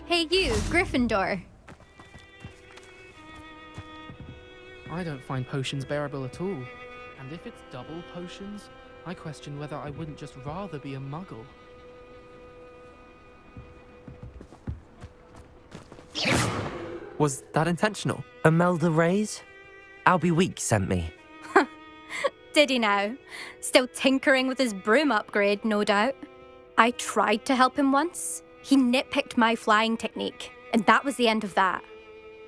Hey you, Gryffindor. I don't find potions bearable at all. And if it's double potions, I question whether I wouldn't just rather be a muggle. Was that intentional? Imelda Reyes? Albie Week sent me. Did he now? Still tinkering with his broom upgrade, no doubt. I tried to help him once. He nitpicked my flying technique, and that was the end of that.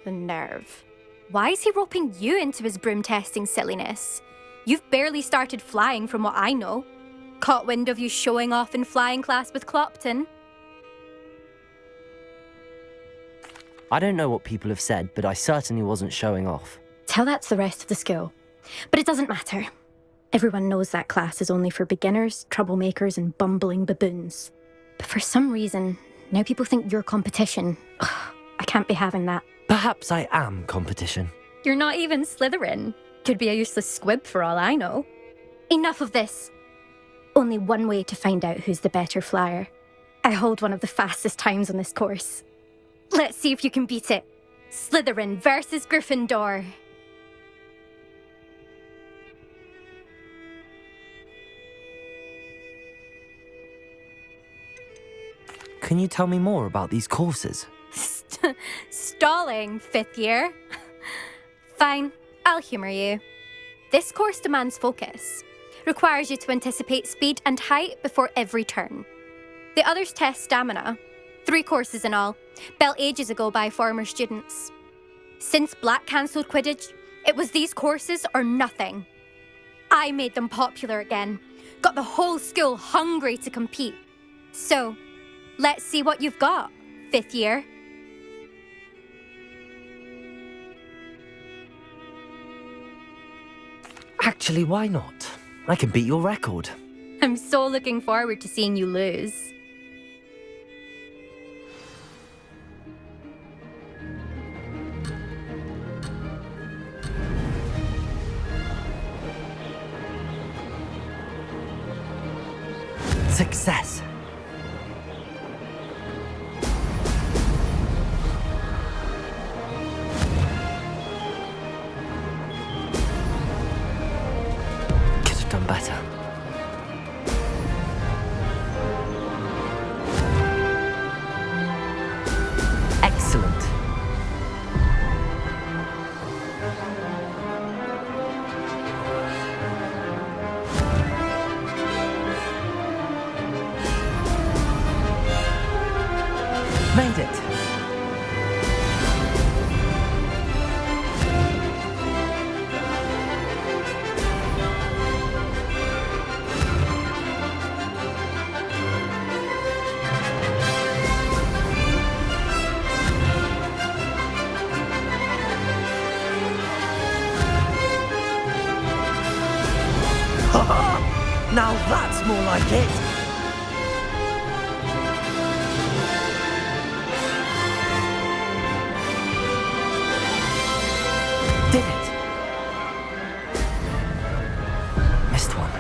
The nerve. Why is he roping you into his broom testing silliness? You've barely started flying from what I know. Caught wind of you showing off in flying class with Clopton. I don't know what people have said, but I certainly wasn't showing off. Tell that to the rest of the school. But it doesn't matter. Everyone knows that class is only for beginners, troublemakers, and bumbling baboons. But for some reason, now people think you're competition. Ugh, I can't be having that. Perhaps I am competition. You're not even Slytherin. Could be a useless squib for all I know. Enough of this. Only one way to find out who's the better flyer. I hold one of the fastest times on this course. Let's see if you can beat it. Slytherin versus Gryffindor. Can you tell me more about these courses? Stalling, 5th year. Fine, I'll humour you. This course demands focus. Requires you to anticipate speed and height before every turn. The others test stamina. 3 courses in all, built ages ago by former students. Since Black cancelled Quidditch, it was these courses or nothing. I made them popular again, got the whole school hungry to compete. So, let's see what you've got, 5th year. Actually, why not? I can beat your record. I'm so looking forward to seeing you lose. Success. Could have done better. Excellent. Made it. Now that's more like it. Did it? Missed one.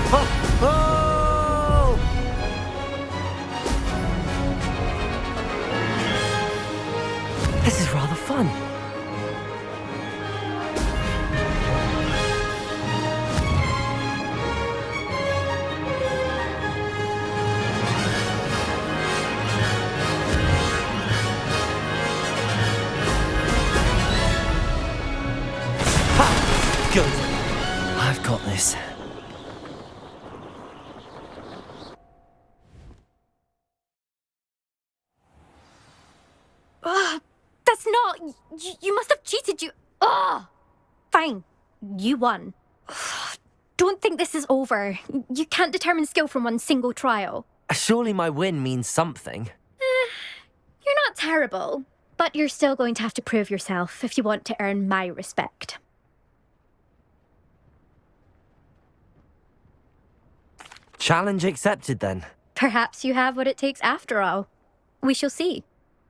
Oh! Oh! This is rather fun. Ha! Good. I've got this. That's not... You must have cheated, you... Ugh! Fine. You won. Don't think this is over. You can't determine skill from one single trial. Surely my win means something. You're not terrible, but you're still going to have to prove yourself if you want to earn my respect. Challenge accepted then. Perhaps you have what it takes after all. We shall see.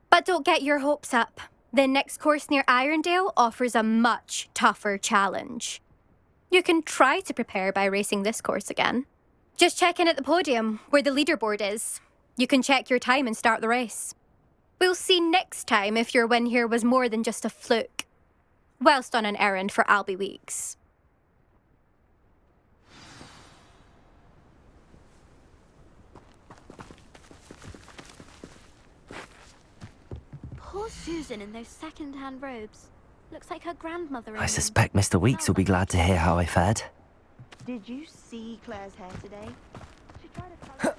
But don't get your hopes up. The next course near Irondale offers a much tougher challenge. You can try to prepare by racing this course again. Just check in at the podium, where the leaderboard is. You can check your time and start the race. We'll see next time if your win here was more than just a fluke, whilst on an errand for Albie Weeks. Poor Susan in those second-hand robes. Looks like her grandmother in I them. suspect Mr. Weeks will be glad to hear how I fared. Did you see Claire's hair today? She tried to color.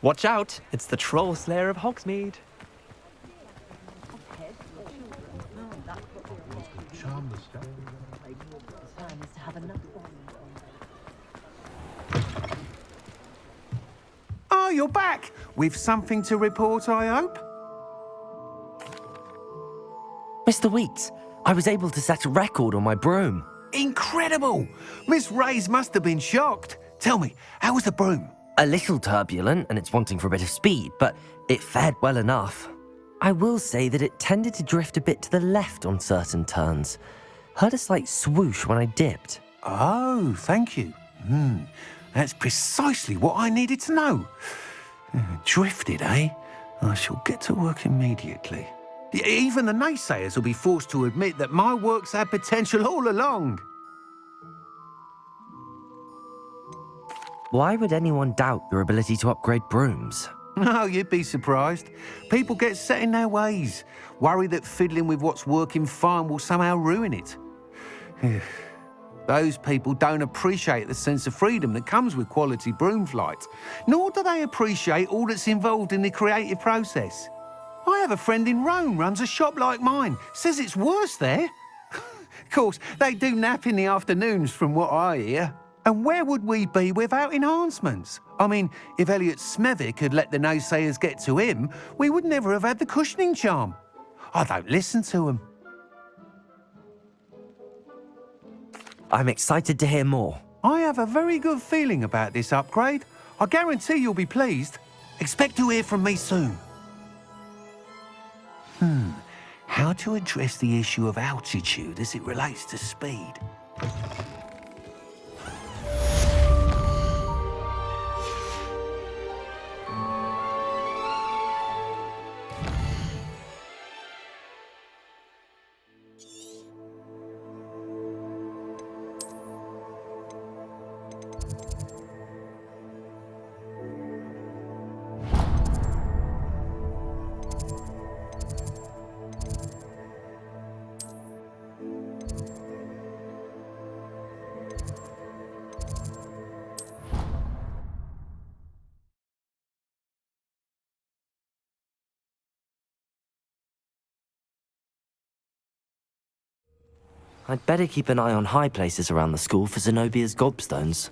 Watch out, it's the Troll Slayer of Hogsmeade. Oh, you're back! With something to report, I hope? Mr. Weeks, I was able to set a record on my broom. Incredible! Miss Reyes must have been shocked. Tell me, how was the broom? A little turbulent, and it's wanting for a bit of speed, but it fared well enough. I will say that it tended to drift a bit to the left on certain turns. Heard a slight swoosh when I dipped. Oh, thank you. That's precisely what I needed to know. Drifted, eh? I shall get to work immediately. Even the naysayers will be forced to admit that my work's had potential all along. Why would anyone doubt your ability to upgrade brooms? Oh, you'd be surprised. People get set in their ways, worry that fiddling with what's working fine will somehow ruin it. Those people don't appreciate the sense of freedom that comes with quality broom flight, nor do they appreciate all that's involved in the creative process. I have a friend in Rome runs a shop like mine, says it's worse there. Of course, they do nap in the afternoons from what I hear. And where would we be without enhancements? I mean, if Elliot Smethwick had let the naysayers get to him, we would never have had the cushioning charm. I don't listen to them. I'm excited to hear more. I have a very good feeling about this upgrade. I guarantee you'll be pleased. Expect to hear from me soon. How to address the issue of altitude as it relates to speed? I'd better keep an eye on high places around the school for Zenobia's gobstones.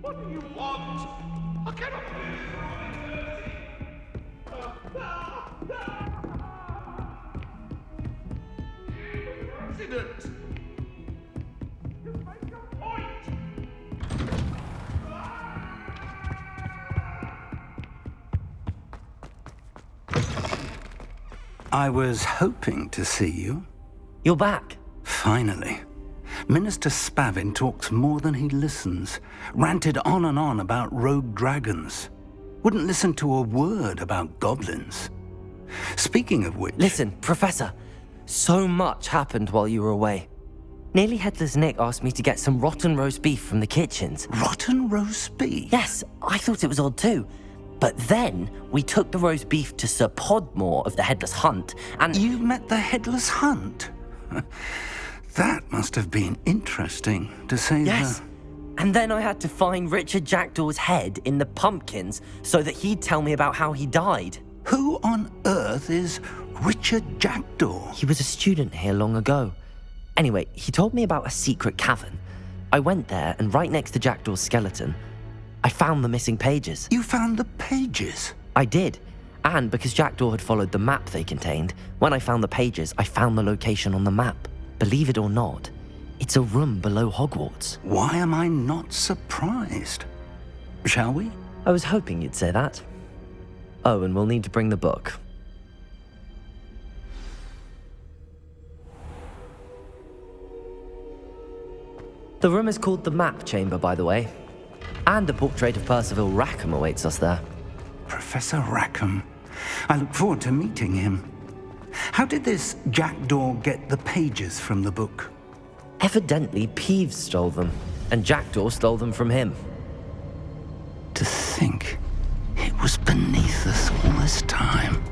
What do you want? I cannot. President! You make a point! I was hoping to see you. You're back. Finally. Minister Spavin talks more than he listens. Ranted on and on about rogue dragons. Wouldn't listen to a word about goblins. Speaking of which... Listen, Professor. So much happened while you were away. Nearly Headless Nick asked me to get some rotten roast beef from the kitchens. Rotten roast beef? Yes, I thought it was odd too. But then we took the roast beef to Sir Podmore of the Headless Hunt, and... You met the Headless Hunt? That must have been interesting, to say Yes. the... And then I had to find Richard Jackdaw's head in the pumpkins so that he'd tell me about how he died. Who on earth is Richard Jackdaw? He was a student here long ago. Anyway, he told me about a secret cavern. I went there, and right next to Jackdaw's skeleton, I found the missing pages. You found the pages? I did. And because Jackdaw had followed the map they contained, when I found the pages, I found the location on the map. Believe it or not, it's a room below Hogwarts. Why am I not surprised? Shall we? I was hoping you'd say that. Oh, and we'll need to bring the book. The room is called the Map Chamber, by the way. And a portrait of Percival Rackham awaits us there. Professor Rackham. I look forward to meeting him. How did this Jackdaw get the pages from the book? Evidently, Peeves stole them, and Jackdaw stole them from him. To think it was beneath us all this time.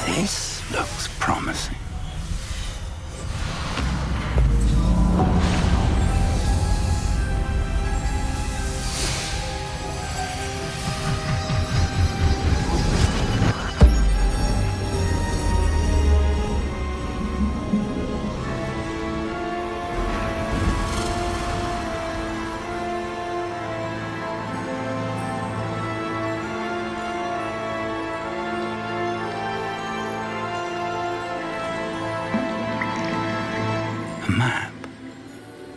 This looks promising. Map.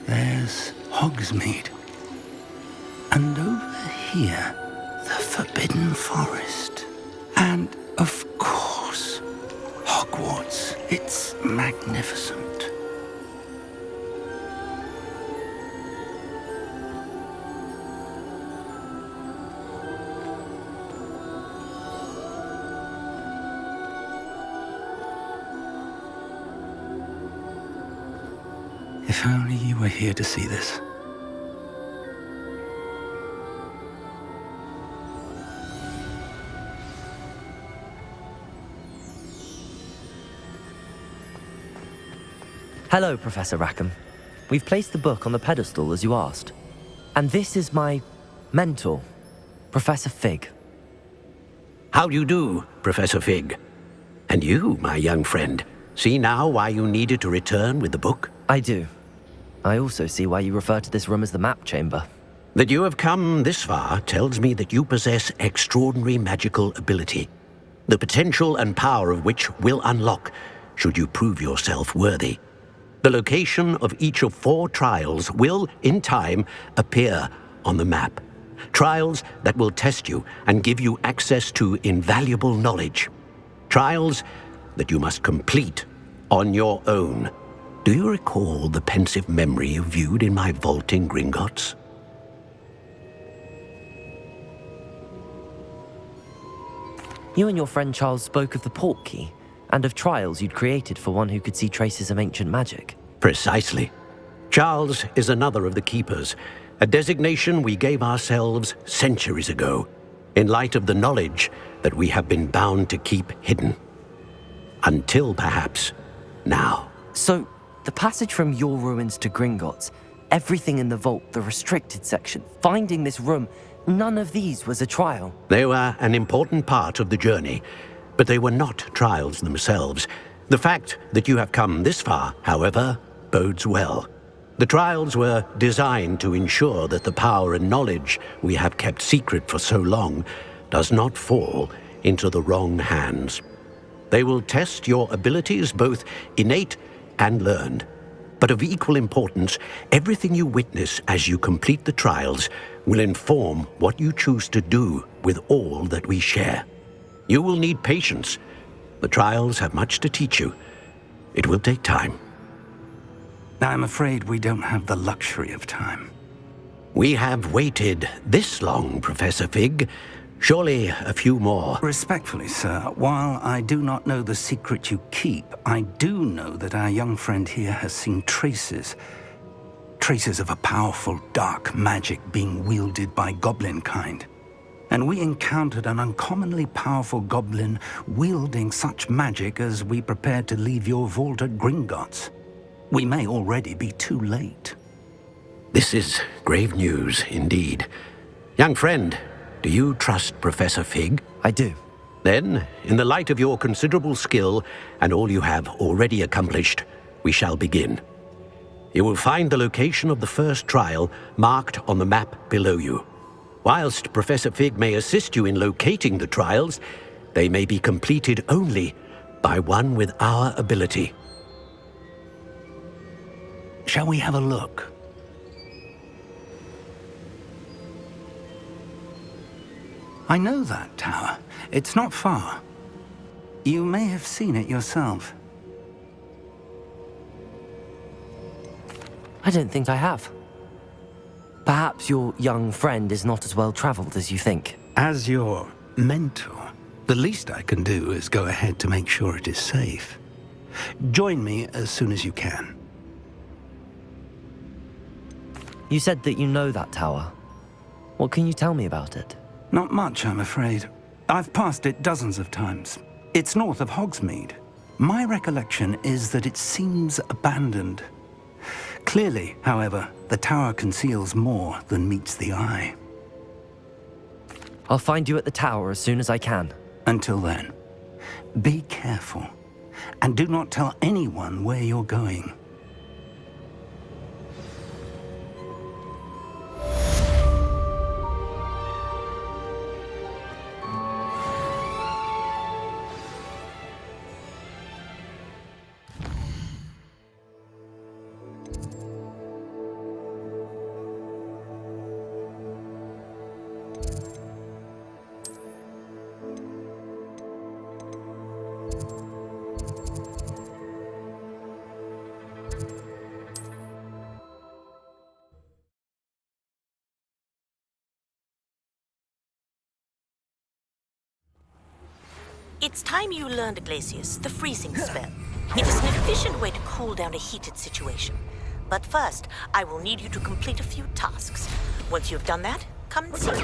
There's Hogsmeade. And over here, the Forbidden Forest. And, of course, Hogwarts. It's magnificent. If only you were here to see this. Hello, Professor Rackham. We've placed the book on the pedestal as you asked. And this is my mentor, Professor Fig. How do you do, Professor Fig? And you, my young friend, see now why you needed to return with the book? I do. I also see why you refer to this room as the Map Chamber. That you have come this far tells me that you possess extraordinary magical ability, the potential and power of which will unlock should you prove yourself worthy. The location of each of 4 trials will, in time, appear on the map. Trials that will test you and give you access to invaluable knowledge. Trials that you must complete on your own. Do you recall the pensive memory you viewed in my vault in Gringotts? You and your friend Charles spoke of the port key, and of trials you'd created for one who could see traces of ancient magic. Precisely. Charles is another of the Keepers, a designation we gave ourselves centuries ago, in light of the knowledge that we have been bound to keep hidden. Until perhaps now. So, the passage from your ruins to Gringotts, everything in the vault, the restricted section, finding this room, none of these was a trial. They were an important part of the journey, but they were not trials themselves. The fact that you have come this far, however, bodes well. The trials were designed to ensure that the power and knowledge we have kept secret for so long does not fall into the wrong hands. They will test your abilities, both innate and learned. But of equal importance, everything you witness as you complete the trials will inform what you choose to do with all that we share. You will need patience. The trials have much to teach you. It will take time. I'm afraid we don't have the luxury of time. We have waited this long, Professor Fig. Surely a few more. Respectfully, sir, while I do not know the secret you keep, I do know that our young friend here has seen traces of a powerful dark magic being wielded by goblin kind. And we encountered an uncommonly powerful goblin wielding such magic as we prepared to leave your vault at Gringotts. We may already be too late. This is grave news indeed. Young friend, do you trust Professor Fig? I do. Then, in the light of your considerable skill and all you have already accomplished, we shall begin. You will find the location of the first trial marked on the map below you. Whilst Professor Fig may assist you in locating the trials, they may be completed only by one with our ability. Shall we have a look? I know that tower. It's not far. You may have seen it yourself. I don't think I have. Perhaps your young friend is not as well traveled as you think. As your mentor, the least I can do is go ahead to make sure it is safe. Join me as soon as you can. You said that you know that tower. What can you tell me about it? Not much, I'm afraid. I've passed it dozens of times. It's north of Hogsmeade. My recollection is that it seems abandoned. Clearly, however, the tower conceals more than meets the eye. I'll find you at the tower as soon as I can. Until then, be careful, and do not tell anyone where you're going. It's time you learned, Glacius, the freezing spell. It is an efficient way to cool down a heated situation. But first, I will need you to complete a few tasks. Once you've done that, come and see me.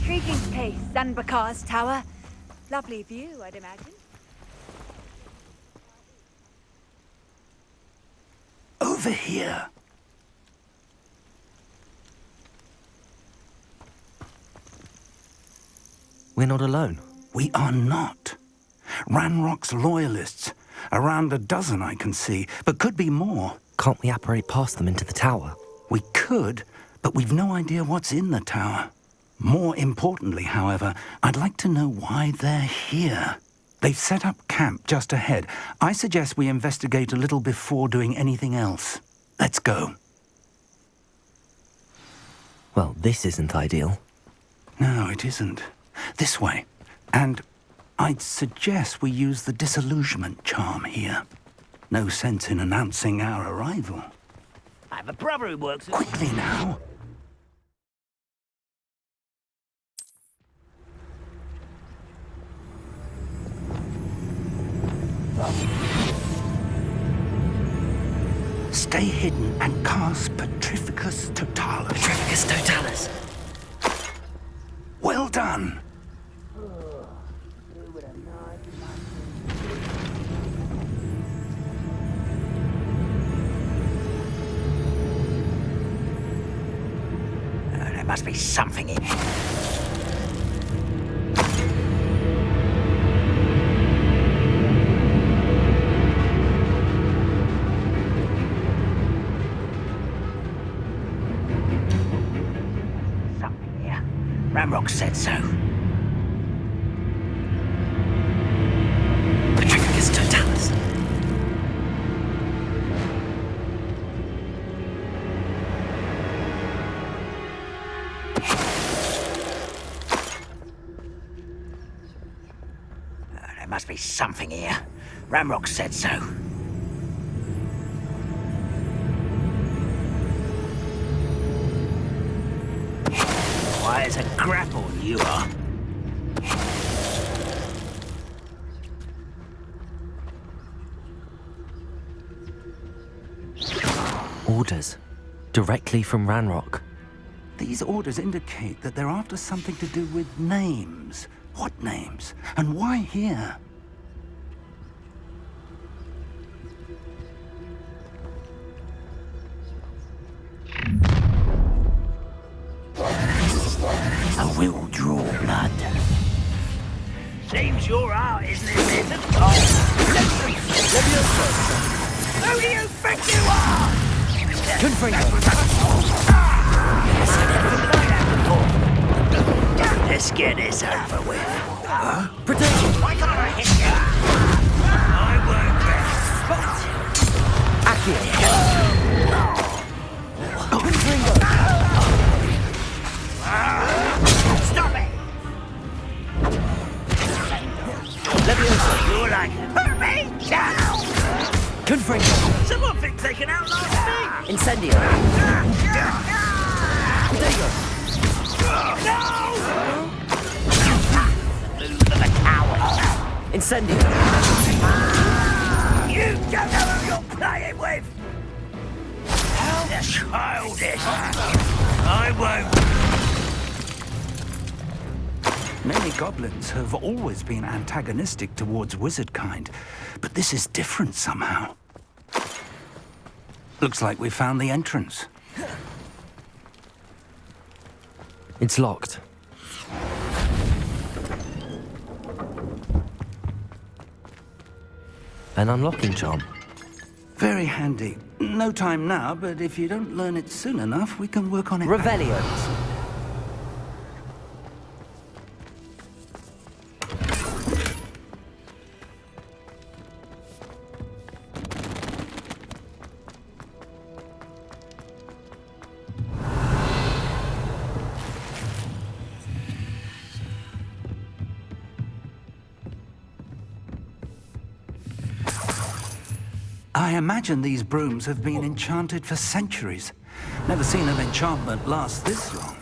Intriguing place, Sanbakar's Tower. Lovely view, I'd imagine. Over here. We're not alone. We are not. Ranrock's loyalists. Around a dozen I can see, but could be more. Can't we apparate past them into the tower? We could, but we've no idea what's in the tower. More importantly, however, I'd like to know why they're here. They've set up camp just ahead. I suggest we investigate a little before doing anything else. Let's go. Well, this isn't ideal. No, it isn't. This way. And I'd suggest we use the disillusionment charm here. No sense in announcing our arrival. I have a brother who works at... Quickly now. Stay hidden and cast Petrificus Totalis. Petrificus Totalis. Well done. There must be something in it. Ranrock said so. Petrificus Totalis. There must be something here. Ranrock said so. Why, it's a grapple, you are. Orders. Directly from Ranrock. These orders indicate that they're after something to do with names. What names? And why here? I will draw blood. Seems your art, isn't it, Nathan? Oh, who do you think you are? Let's get this over with. Protection! Why can't I hit you? I won't rest. Stop it! You're like, hurt me down! Confringo! Someone thinks they can outlast me! Incendio! Potato! No! Move to the tower! Incendio! You don't know who you're playing with! How childish! I won't! Many goblins have always been antagonistic towards wizard kind, but this is different somehow. Looks like we found the entrance. It's locked. An unlocking charm. Very handy. No time now, but if you don't learn it soon enough, we can work on it. Revellions. I imagine these brooms have been enchanted for centuries. Never seen an enchantment last this long.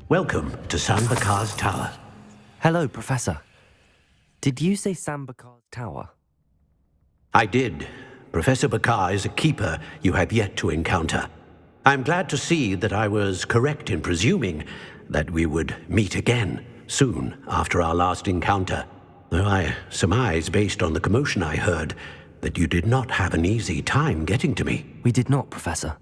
Welcome to Sanbakar's Tower. Hello, Professor. Did you say Sambakar's Tower? I did. Professor Bakar is a keeper you have yet to encounter. I'm glad to see that I was correct in presuming that we would meet again soon after our last encounter, though I surmise, based on the commotion I heard, that you did not have an easy time getting to me. We did not, Professor.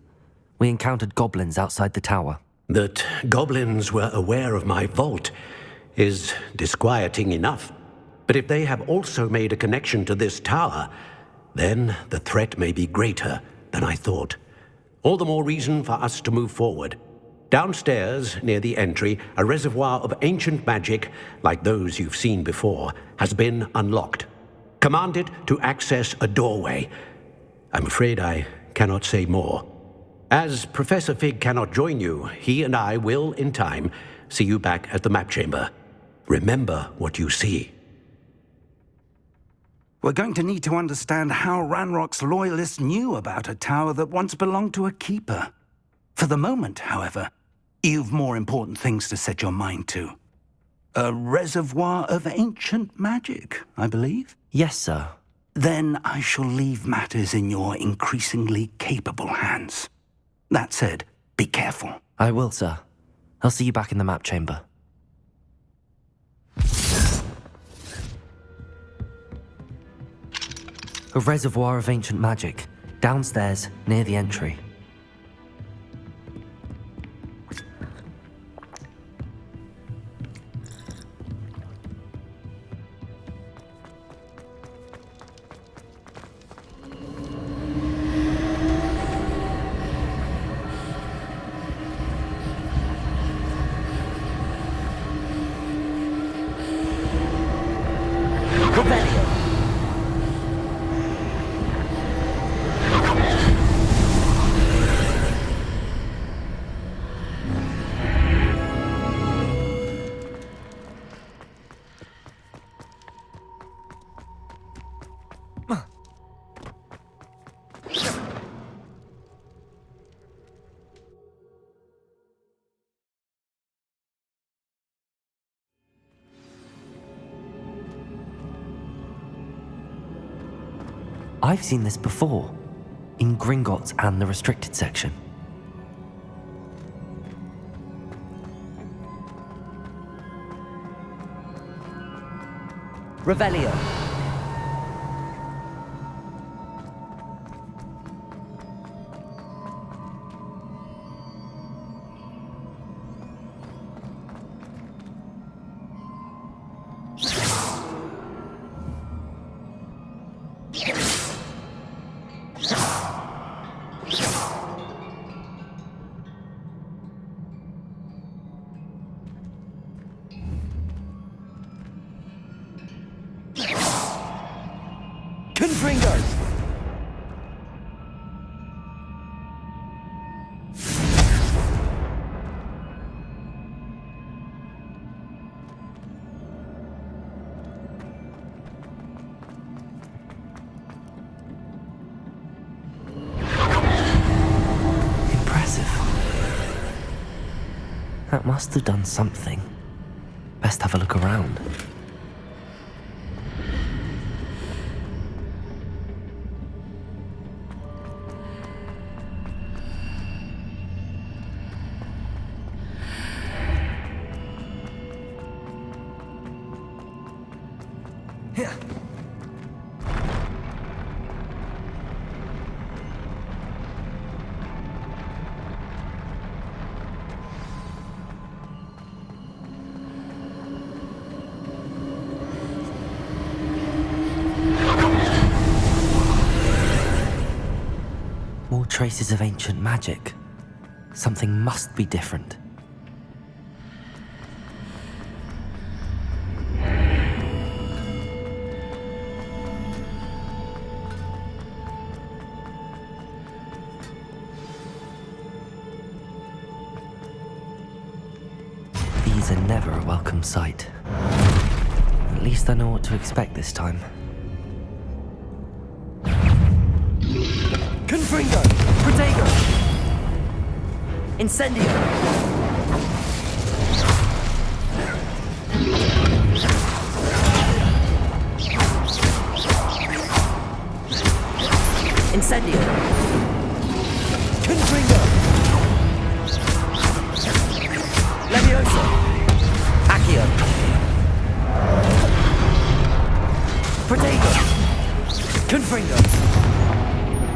We encountered goblins outside the tower. That goblins were aware of my vault is disquieting enough. But if they have also made a connection to this tower, then the threat may be greater than I thought. All the more reason for us to move forward. Downstairs, near the entry, a reservoir of ancient magic, like those you've seen before, has been unlocked. Command it to access a doorway. I'm afraid I cannot say more. As Professor Fig cannot join you, he and I will, in time, see you back at the map chamber. Remember what you see. We're going to need to understand how Ranrock's loyalists knew about a tower that once belonged to a keeper. For the moment, however, you've more important things to set your mind to. A reservoir of ancient magic, I believe? Yes, sir. Then I shall leave matters in your increasingly capable hands. That said, be careful. I will, sir. I'll see you back in the map chamber. A reservoir of ancient magic, downstairs, near the entry. I've seen this before, in Gringotts and the restricted section. Revelio. That must have done something. Best have a look around. Here. More traces of ancient magic. Something must be different. These are never a welcome sight. At least I know what to expect this time. Confringo! Protego! Incendio! Incendio! Confringo! Levioso! Accio! Protego! Confringo!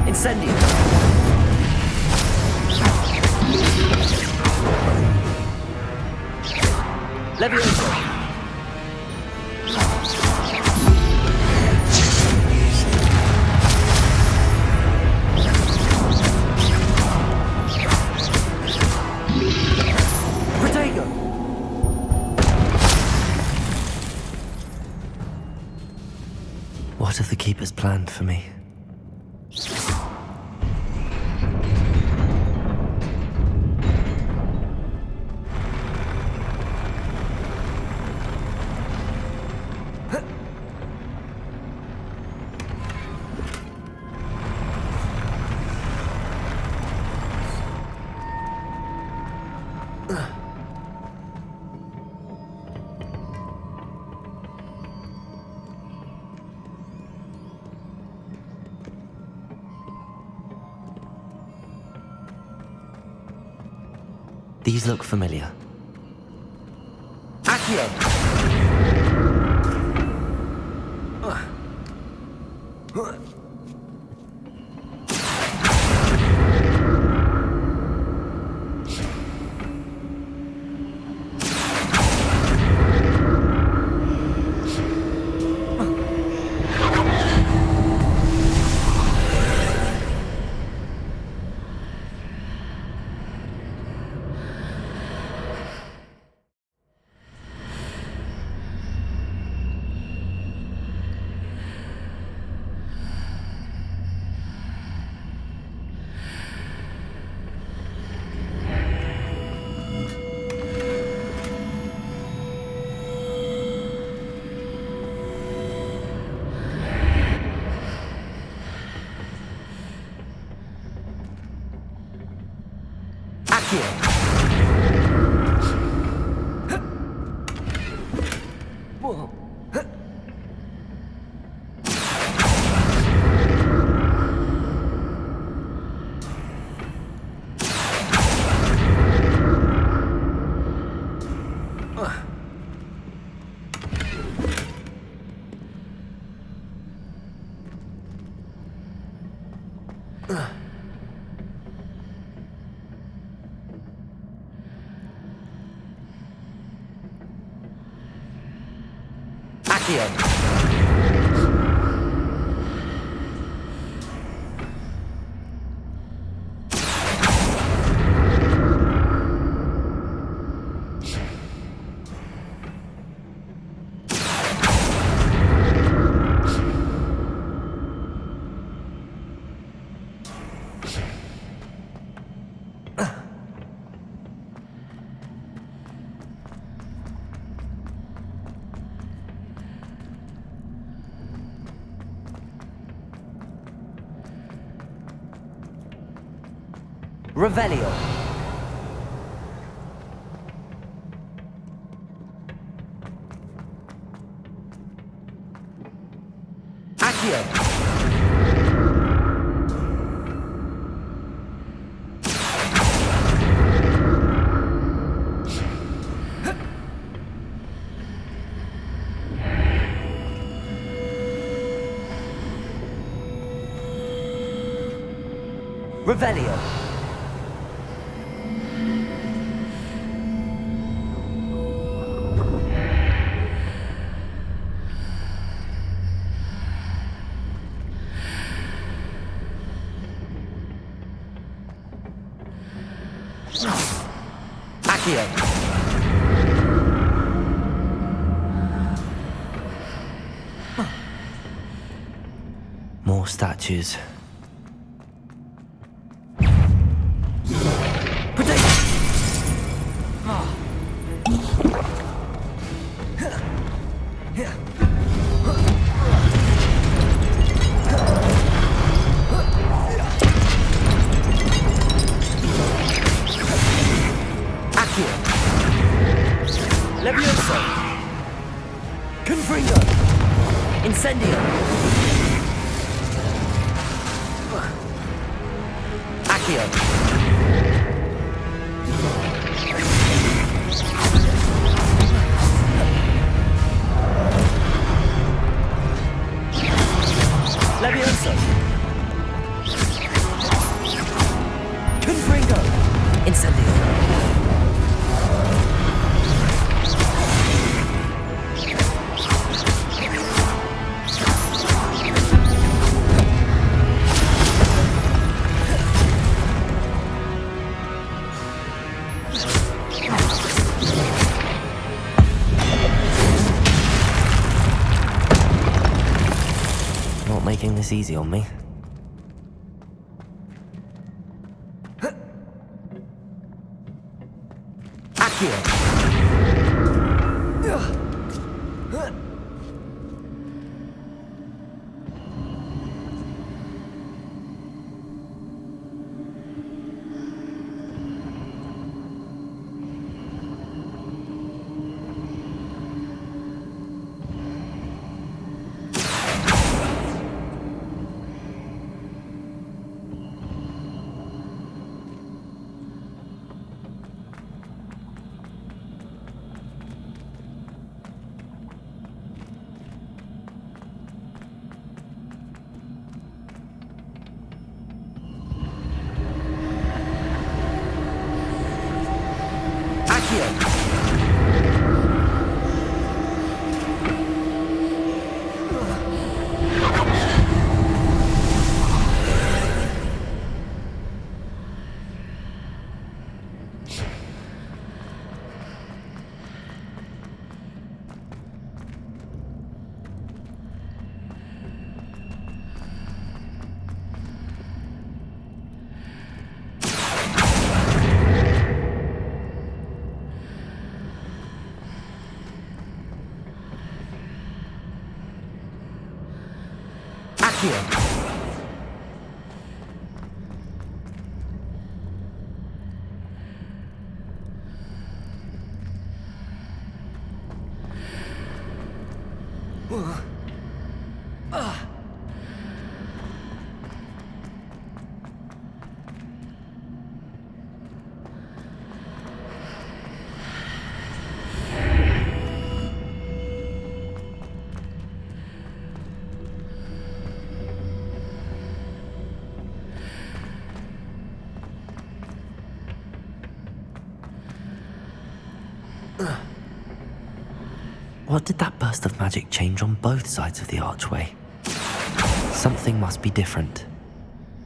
Incendio! Levioso! Protego! What have the Keepers planned for me? These look familiar. Accio! Revelio. Accio. Revelio. Accio. More statues. Levioso! Confringo! Incendio! Accio! taking this easy on me. What did that burst of magic change on both sides of the archway? Something must be different.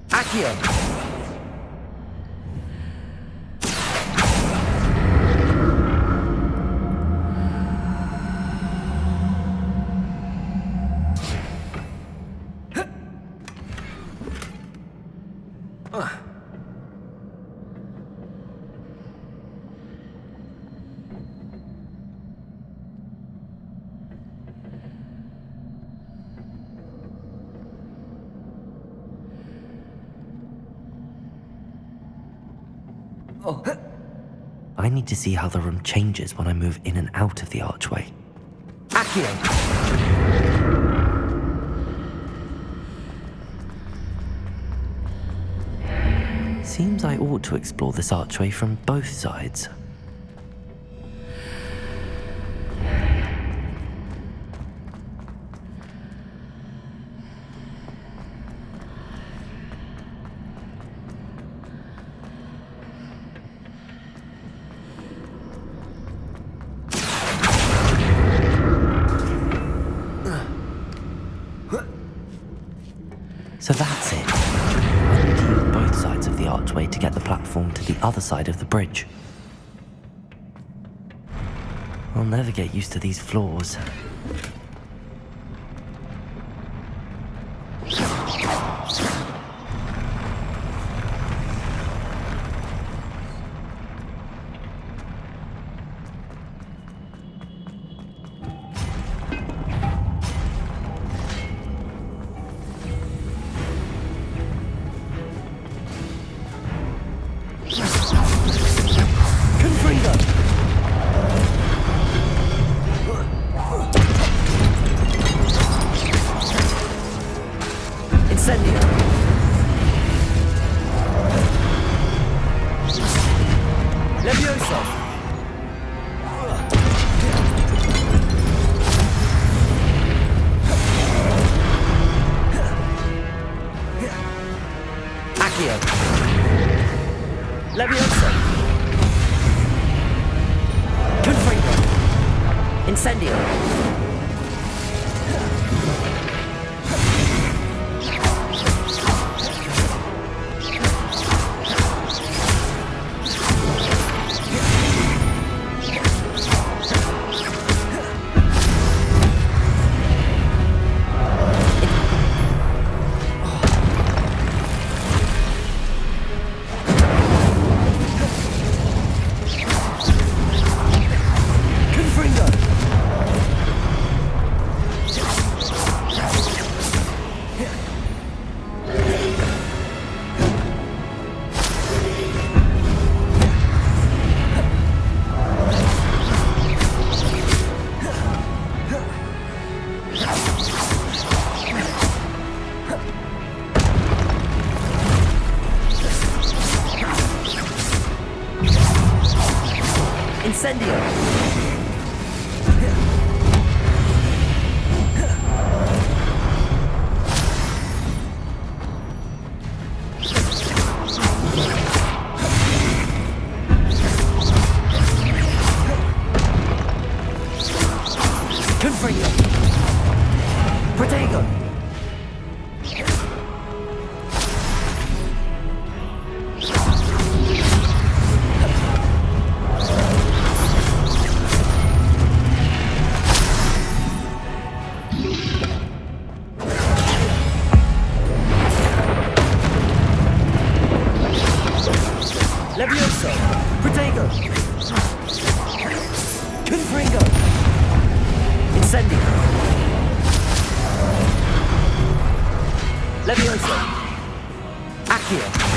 Accio! I need to see how the room changes when I move in and out of the archway. Accio! Seems I ought to explore this archway from both sides. So that's it. I need to use both sides of the archway to get the platform to the other side of the bridge. I'll never get used to these floors. Incendio! Confringo! Protego! Levioso! Protego! Confringo! Incendio! Levioso! Accio!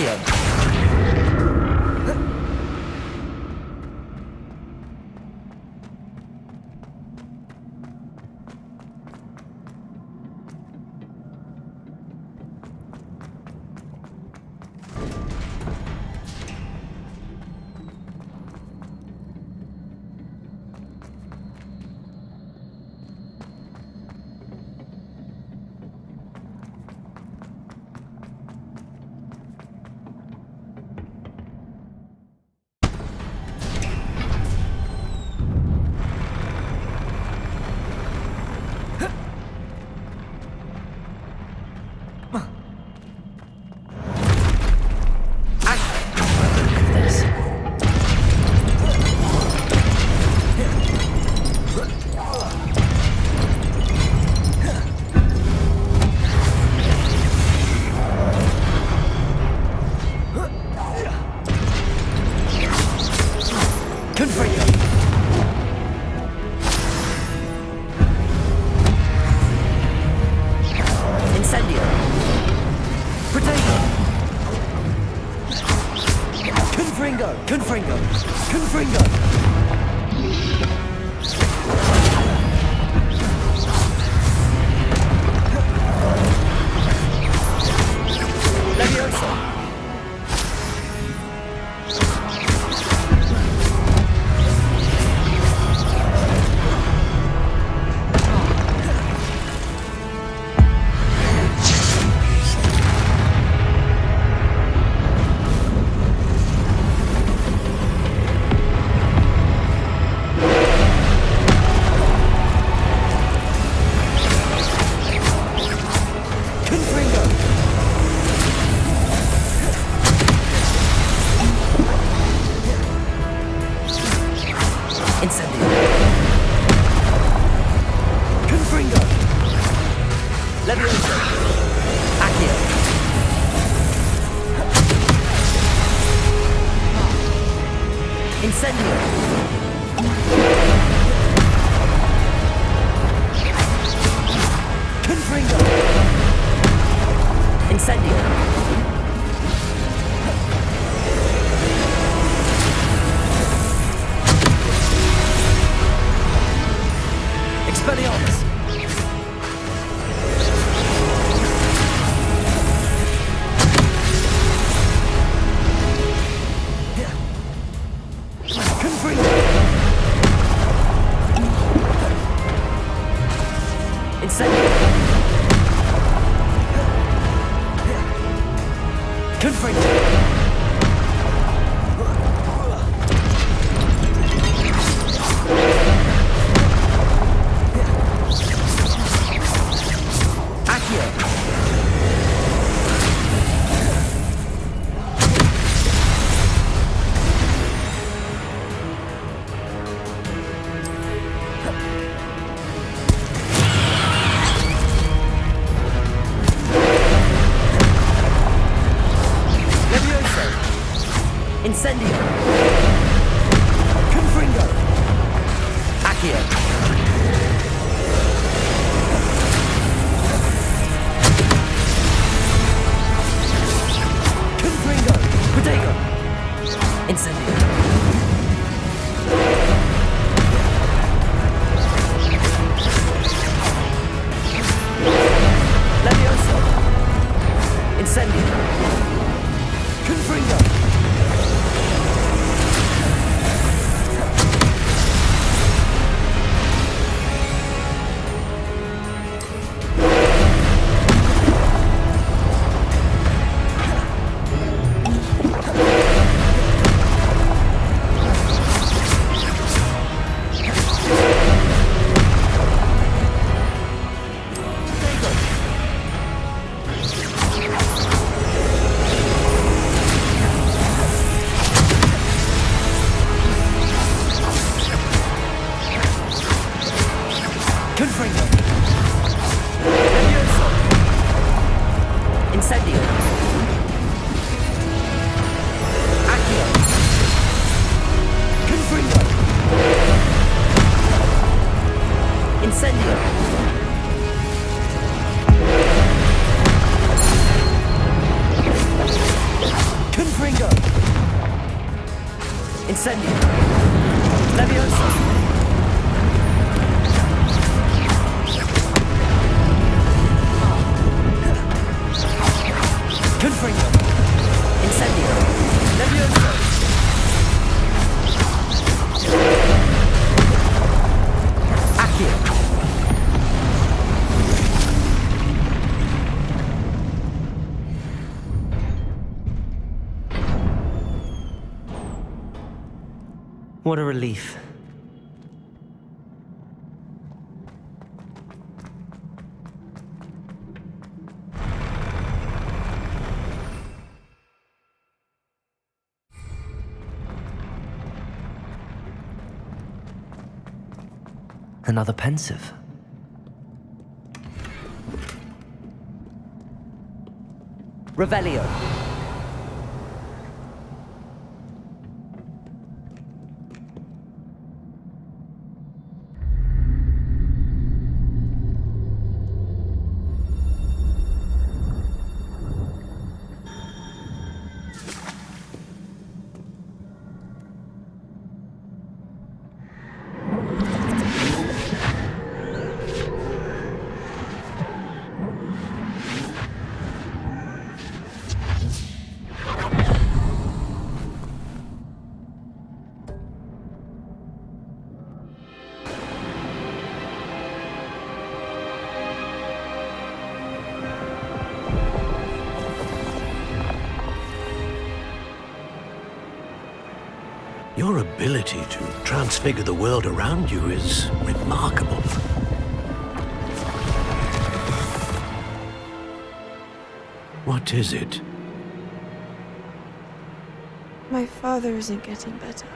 Accio. Incendio. Levioso. Confringo. Incendio. Levioso. Accio. What a relief. Another pensive. Revelio. Your ability to transfigure the world around you is remarkable. What is it? My father isn't getting better.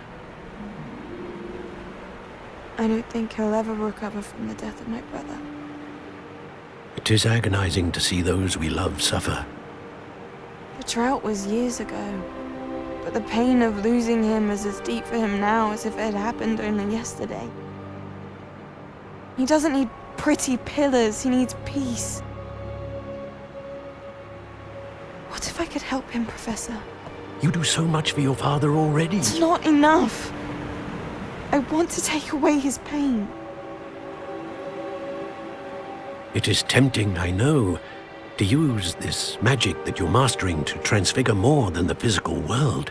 I don't think he'll ever recover from the death of my brother. It is agonizing to see those we love suffer. The drought was years ago, but the pain of losing him is as deep for him now as if it had happened only yesterday. He doesn't need pretty pillars, he needs peace. What if I could help him, Professor? You do so much for your father already. It's not enough. I want to take away his pain. It is tempting, I know, to use this magic that you're mastering to transfigure more than the physical world.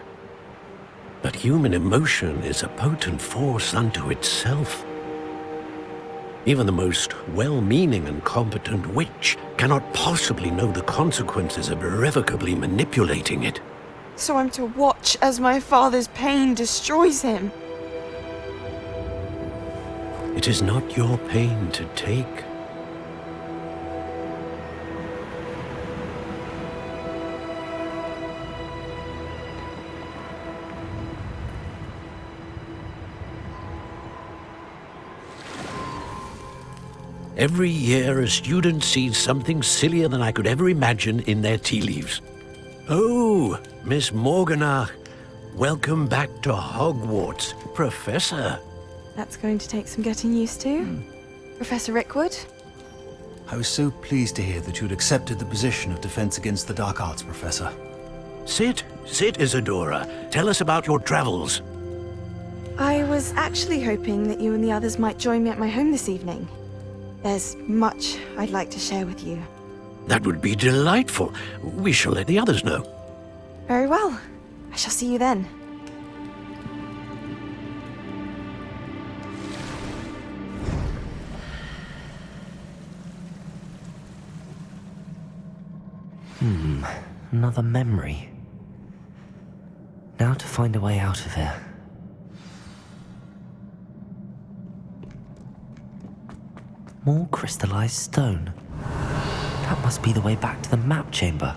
But human emotion is a potent force unto itself. Even the most well-meaning and competent witch cannot possibly know the consequences of irrevocably manipulating it. So I'm to watch as my father's pain destroys him. It is not your pain to take. Every year, a student sees something sillier than I could ever imagine in their tea leaves. Oh, Miss Morganach, welcome back to Hogwarts, Professor. That's going to take some getting used to. Professor Rickwood? I was so pleased to hear that you'd accepted the position of Defense Against the Dark Arts, Professor. Sit, Isadora. Tell us about your travels. I was actually hoping that you and the others might join me at my home this evening. There's much I'd like to share with you. That would be delightful. We shall let the others know. Very well. I shall see you then. Another memory. Now to find a way out of here. More crystallized stone. That must be the way back to the map chamber.